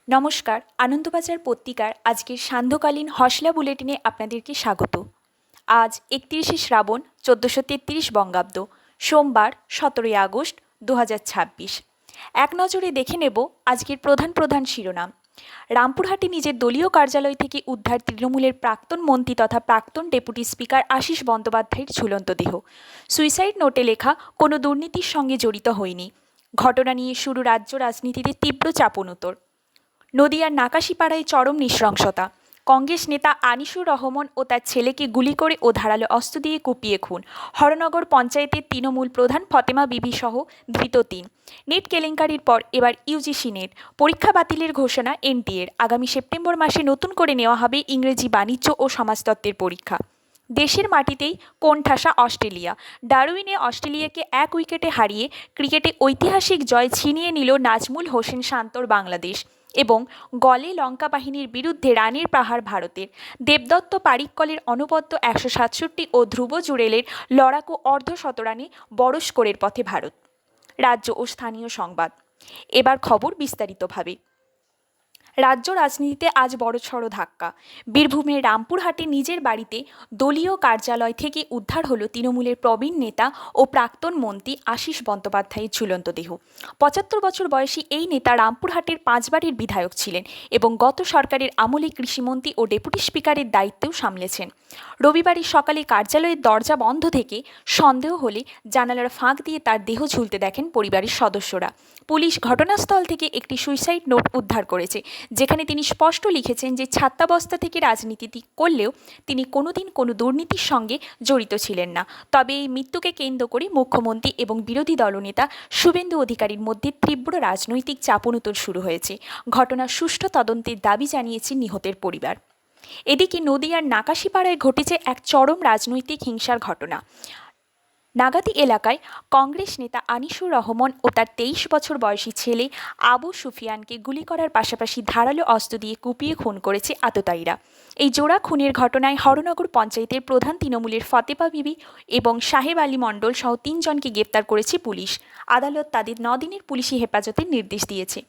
নমস্কার, আনন্দবাজার পত্রিকার আজকের সান্ধ্যকালীন হশলা বুলেটিনে আপনাদেরকে স্বাগত। আজ 31শে শ্রাবণ 1433 বঙ্গাব্দ, সোমবার 17ই আগস্ট 2026। এক নজরে দেখে নেব আজকের প্রধান শিরোনাম। রামপুরহাটে নিজের দলীয় কার্যালয় থেকে উদ্ধার তৃণমূলের প্রাক্তন মন্ত্রী তথা প্রাক্তন ডেপুটি স্পিকার আশিস বন্দ্যোপাধ্যায়ের ঝুলন্ত দেহ। সুইসাইড নোটে লেখা, কোনো দুর্নীতির সঙ্গে জড়িত হয়নি। ঘটনা নিয়ে শুরু রাজ্য রাজনীতিতে তীব্র চাপানোতর। নদিয়ার নাকাশিপাড়ায় চরম নৃশংসতা। কংগ্রেস নেতা আনিসুর রহমান ও তার ছেলেকে গুলি করে ও ধারালো অস্ত্র দিয়ে কুপিয়ে খুন। হরনগর পঞ্চায়েতের তৃণমূল প্রধান ফতেমা বিবি সহ ধৃত ৩। নেট কেলেঙ্কারির পর এবার ইউজিসি নেট পরীক্ষা বাতিলের ঘোষণা এনটিএর। আগামী সেপ্টেম্বর মাসে নতুন করে নেওয়া হবে ইংরেজি, বাণিজ্য ও সমাজতত্ত্বের পরীক্ষা। দেশের মাটিতেই কোণঠাসা অস্ট্রেলিয়া। ডারউইনে অস্ট্রেলিয়াকে ১ উইকেটে হারিয়ে ক্রিকেটে ঐতিহাসিক জয় ছিনিয়ে নিল নাজমুল হোসেন শান্তর বাংলাদেশ এবং গলে লঙ্কা বাহিনীর বিরুদ্ধে রানের পাহাড় ভারতের। দেবদত্ত পারিক্কলের অনবদ্য ১৬৭ ও ধ্রুব জুরেলের লড়াকু অর্ধশতরানে বড় স্কোরের পথে ভারত। রাজ্য ও স্থানীয় সংবাদ। এবার খবর বিস্তারিতভাবে। রাজ্য রাজনীতিতে আজ বড়সড় ধাক্কা। বীরভূমের রামপুরহাটে নিজের বাড়িতে দলীয় কার্যালয় থেকে উদ্ধার হলো তৃণমূলের প্রবীণ নেতা ও প্রাক্তন মন্ত্রী আশিস বন্দ্যোপাধ্যায়ের ঝুলন্ত দেহ। ৭৫ বছর বয়সী এই নেতা রামপুরহাটের পাঁচবারের বিধায়ক ছিলেন এবং গত সরকারের আমলে কৃষিমন্ত্রী ও ডেপুটি স্পিকারের দায়িত্বও সামলেছেন। রবিবারের সকালে কার্যালয়ের দরজা বন্ধ থেকে সন্দেহ হলে জানালার ফাঁক দিয়ে তার দেহ ঝুলতে দেখেন পরিবারের সদস্যরা। পুলিশ ঘটনাস্থল থেকে একটি সুইসাইড নোট উদ্ধার করেছে, যেখানে তিনি স্পষ্ট লিখেছেন যে ছাত্রাবস্থা থেকে রাজনীতি করলেও তিনি কোনোদিন কোনো দুর্নীতির সঙ্গে জড়িত ছিলেন না। তবে এই মৃত্যুকে কেন্দ্র করে মুখ্যমন্ত্রী এবং বিরোধী দলনেতা শুভেন্দু অধিকারীর মধ্যে তীব্র রাজনৈতিক চাপানোতর শুরু হয়েছে। ঘটনার সুষ্ঠু তদন্তের দাবি জানিয়েছে নিহতের পরিবার। এদিকে নদিয়ার নাকাশিপাড়ায় ঘটেছে এক চরম রাজনৈতিক হিংসার ঘটনা। নাগাতি এলাকায় কংগ্রেস নেতা আনিসুর রহমান ও তার ২৩ বছর বয়সী ছেলে আবু সুফিয়ানকে গুলি করার পাশাপাশি ধারালো অস্ত্র দিয়ে কুপিয়ে খুন করেছে আততায়ীরা। এই জোড়া খুনের ঘটনায় হরনগর পঞ্চায়েতের প্রধান তৃণমূলের ফতেমা বিবি এবং সাহেব আলী মণ্ডল সহ ৩ জনকে গ্রেপ্তার করেছে পুলিশ। আদালত তাদের ৯ দিনের পুলিশি হেফাজতের নির্দেশ দিয়েছে।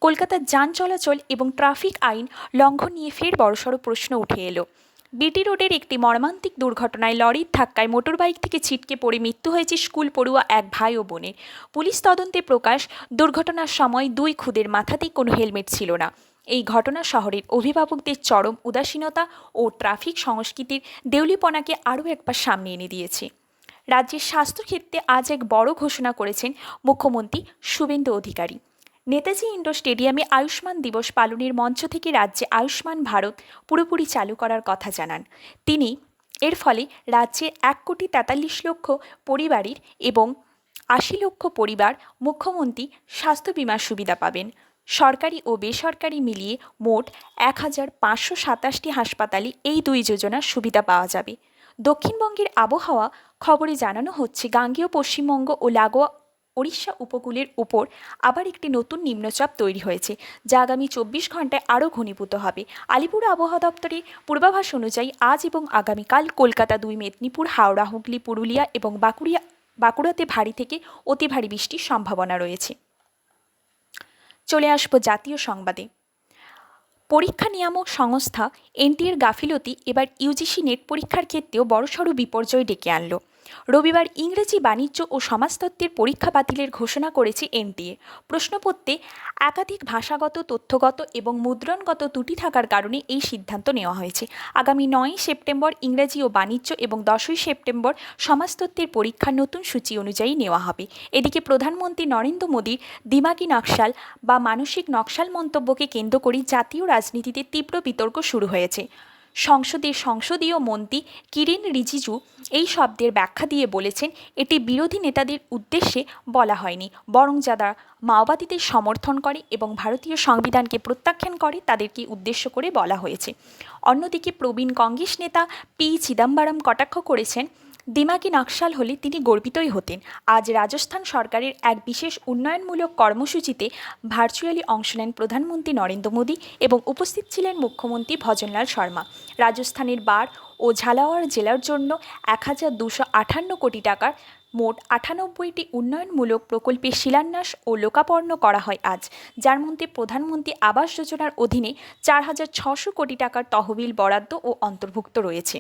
কলকাতার যান চলাচল এবং ট্রাফিক আইন লঙ্ঘন নিয়ে ফের বড়সড় প্রশ্ন উঠে এলো। বিটি রোডের একটি মর্মান্তিক দুর্ঘটনায় লরির ধাক্কায় মোটরবাইক থেকে ছিটকে পড়ে মৃত্যু হয়েছে স্কুল পড়ুয়া এক ভাই ও বোনের। পুলিশ তদন্তে প্রকাশ, দুর্ঘটনার সময় দুই খুদের মাথাতেই কোনো হেলমেট ছিল না। এই ঘটনা শহরের অভিভাবকদের চরম উদাসীনতা ও ট্রাফিক সংস্কৃতির দেউলিপনাকে আরও একবার সামনে এনে দিয়েছে। রাজ্যের স্বাস্থ্যক্ষেত্রে আজ এক বড় ঘোষণা করেছেন মুখ্যমন্ত্রী শুভেন্দু অধিকারী। নেতাজি ইন্ডোর স্টেডিয়ামে আয়ুষ্মান দিবস পালনের মঞ্চ থেকে রাজ্যে আয়ুষ্মান ভারত পুরোপুরি চালু করার কথা জানান তিনি। এর ফলে রাজ্যে ১,৪৩,০০,০০০ পরিবারের এবং ৮০ লক্ষ পরিবার মুখ্যমন্ত্রী স্বাস্থ্য বিমার সুবিধা পাবেন। সরকারি ও বেসরকারি মিলিয়ে মোট ১,৫২৭টি হাসপাতালে এই দুই যোজনার সুবিধা পাওয়া যাবে। দক্ষিণবঙ্গের আবহাওয়া খবরে জানানো হচ্ছে, গাঙ্গেয় পশ্চিমবঙ্গ ও লাগোয়া ওড়িশা উপকূলের উপর আবার একটি নতুন নিম্নচাপ তৈরি হয়েছে, যা আগামী ২৪ ঘন্টায় আরও ঘনীভূত হবে। আলিপুর আবহাওয়া দপ্তরের পূর্বাভাস অনুযায়ী আজ এবং আগামীকাল কলকাতা, ২ মেদিনীপুর, হাওড়া, হুগলি, পুরুলিয়া এবং বাঁকুড়াতে ভারী থেকে অতি ভারী বৃষ্টির সম্ভাবনা রয়েছে। চলে আসব জাতীয় সংবাদে। পরীক্ষা নিয়ামক সংস্থা এনটিএর গাফিলতি এবার ইউজিসি নেট পরীক্ষার ক্ষেত্রেও বড়সড় বিপর্যয় ডেকে আনল। রবিবার ইংরেজি, বাণিজ্য ও সমাজতত্ত্বের পরীক্ষা বাতিলের ঘোষণা করেছে এনটিএ। প্রশ্নপত্রে একাধিক ভাষাগত, তথ্যগত এবং মুদ্রণগত ত্রুটি থাকার কারণে এই সিদ্ধান্ত নেওয়া হয়েছে। আগামী ৯ই সেপ্টেম্বর ইংরেজি ও বাণিজ্য এবং ১০ই সেপ্টেম্বর সমাজতত্ত্বের পরীক্ষা নতুন সূচি অনুযায়ী নেওয়া হবে। এদিকে প্রধানমন্ত্রী নরেন্দ্র মোদীর দিমাগি নকশাল বা মানসিক নকশাল মন্তব্যকে কেন্দ্র করে জাতীয় রাজনীতিতে তীব্র বিতর্ক শুরু হয়েছে। সংসদের সংসদীয় মন্ত্রী কিরেন রিজিজু এই শব্দের ব্যাখ্যা দিয়ে বলেছেন, এটি বিরোধী নেতাদের উদ্দেশ্যে বলা হয়নি, বরং যারা মাওবাদীদের সমর্থন করে এবং ভারতীয় সংবিধানকে প্রত্যাখ্যান করে তাদেরকে উদ্দেশ্য করে বলা হয়েছে। অন্যদিকে প্রবীণ কংগ্রেস নেতা পি চিদম্বরম কটাক্ষ করেছেন, দিমাগি নকশাল হলে তিনি গর্বিতই হতেন। আজ রাজস্থান সরকারের এক বিশেষ উন্নয়নমূলক কর্মসূচিতে ভার্চুয়ালি অংশ নেন প্রধানমন্ত্রী নরেন্দ্র মোদী এবং উপস্থিত ছিলেন মুখ্যমন্ত্রী ভজনলাল শর্মা। রাজস্থানের বাড় ও ঝালাওয়াড় জেলার জন্য ১,২৫৮ কোটি টাকার মোট 98টি উন্নয়নমূলক প্রকল্পের শিলান্যাস ও লোকার্পণ করা হয় আজ, যার মধ্যে প্রধানমন্ত্রী আবাস যোজনার অধীনে 4,600 কোটি টাকার তহবিল বরাদ্দ ও অন্তর্ভুক্ত রয়েছে।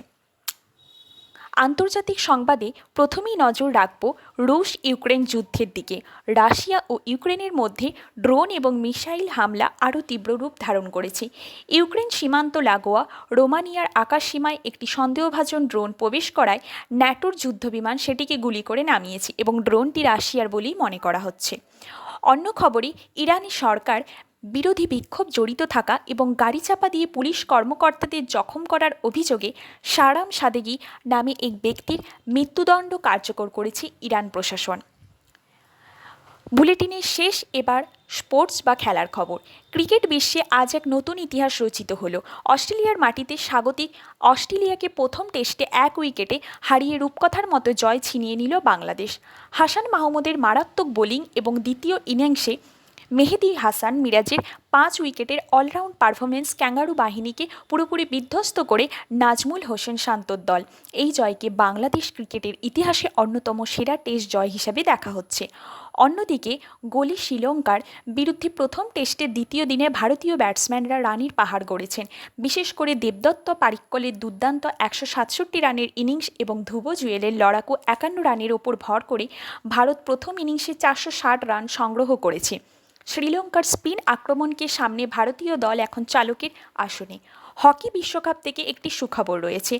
আন্তর্জাতিক সংবাদে প্রথমেই নজর রাখব রুশ ইউক্রেন যুদ্ধের দিকে। রাশিয়া ও ইউক্রেনের মধ্যে ড্রোন এবং মিসাইল হামলা আরও তীব্র রূপ ধারণ করেছে। ইউক্রেন সীমান্ত লাগোয়া রোমানিয়ার আকাশসীমায় একটি সন্দেহভাজন ড্রোন প্রবেশ করায় ন্যাটোর যুদ্ধবিমান সেটিকে গুলি করে নামিয়েছে এবং ড্রোনটি রাশিয়ার বলেই মনে করা হচ্ছে। অন্য খবরে ইরানি সরকার বিরোধী বিক্ষোভ জড়িত থাকা এবং গাড়ি চাপা দিয়ে পুলিশ কর্মকর্তাদের জখম করার অভিযোগে সারাম সাদেগি নামে এক ব্যক্তির মৃত্যুদণ্ড কার্যকর করেছে ইরান প্রশাসন। বুলেটিনের শেষ এবার স্পোর্টস বা খেলার খবর। ক্রিকেট বিশ্বে আজ এক নতুন ইতিহাস রচিত হলো। অস্ট্রেলিয়ার মাটিতে স্বাগতিক অস্ট্রেলিয়াকে প্রথম টেস্টে 1 উইকেটে হারিয়ে রূপকথার মতো জয় ছিনিয়ে নিল বাংলাদেশ। হাসান মাহমুদের মারাত্মক বোলিং এবং দ্বিতীয় ইনিংসে মেহেদী হাসান মিরাজের 5 উইকেটের অলরাউন্ড পারফরমেন্স ক্যাঙ্গারু বাহিনীকে পুরোপুরি বিধ্বস্ত করে নাজমুল হোসেন শান্তর দল। এই জয়কে বাংলাদেশ ক্রিকেটের ইতিহাসে অন্যতম সেরা টেস্ট জয় হিসেবে দেখা হচ্ছে। অন্যদিকে গোলি শ্রীলঙ্কার বিরুদ্ধে প্রথম টেস্টের দ্বিতীয় দিনে ভারতীয় ব্যাটসম্যানরা রানের পাহাড় গড়েছেন। বিশেষ করে দেবদত্ত পারিক্কলের দুর্দান্ত 167 রানের ইনিংস এবং ধ্রুব জুয়েলের লড়াকু 51 রানের ওপর ভর করে ভারত প্রথম ইনিংসে 460 রান সংগ্রহ করেছে। শ্রীলঙ্কার স্পিন আক্রমণকে সামনে ভারতীয় দল এখন চালকের আসনে। হকি বিশ্বকাপ থেকে একটি সুখবর রয়েছে।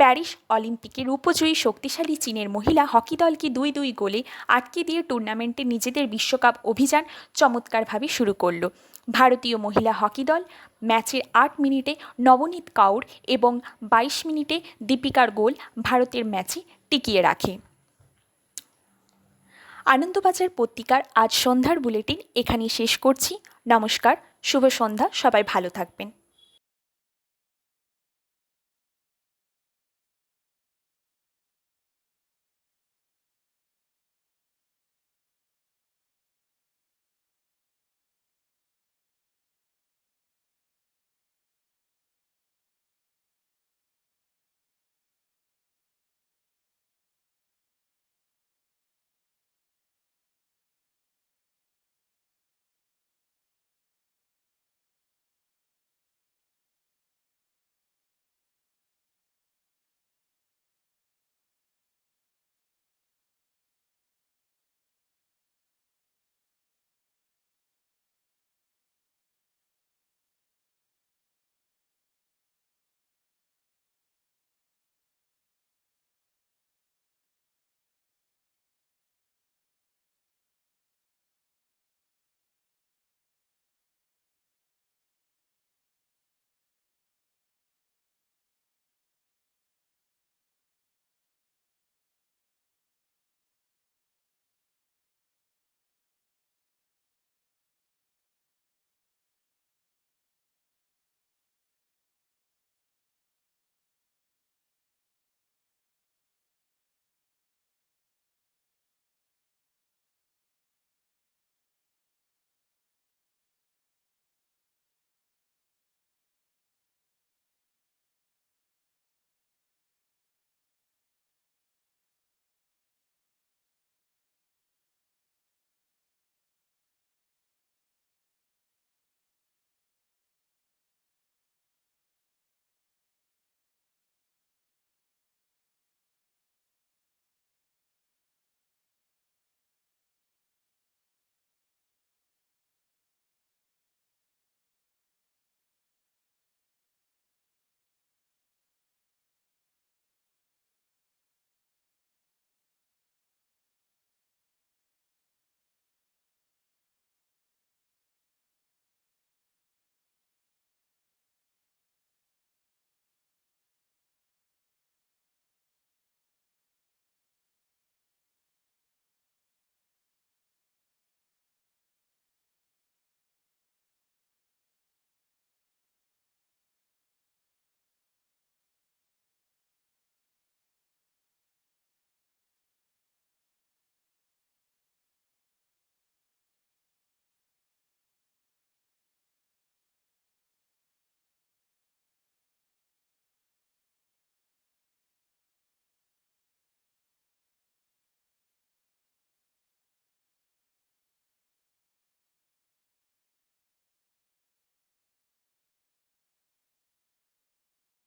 প্যারিস অলিম্পিকে রূপজয়ী শক্তিশালী চীনের মহিলা হকি দলকে 2-2 গোলে আটকে দিয়ে টুর্নামেন্টে নিজেদের বিশ্বকাপ অভিযান চমৎকারভাবে শুরু করল। ভারতীয় মহিলা হকি দল ম্যাচের 8 মিনিটে নবনীত কাউর এবং 22 মিনিটে দীপিকার গোল ভারতের ম্যাচে টিকিয়ে রাখে। আনন্দবাজার পত্রিকার আজ সন্ধ্যার বুলেটিন এখানেই শেষ করছি। নমস্কার, শুভ সন্ধ্যা, সবাই ভালো থাকবেন।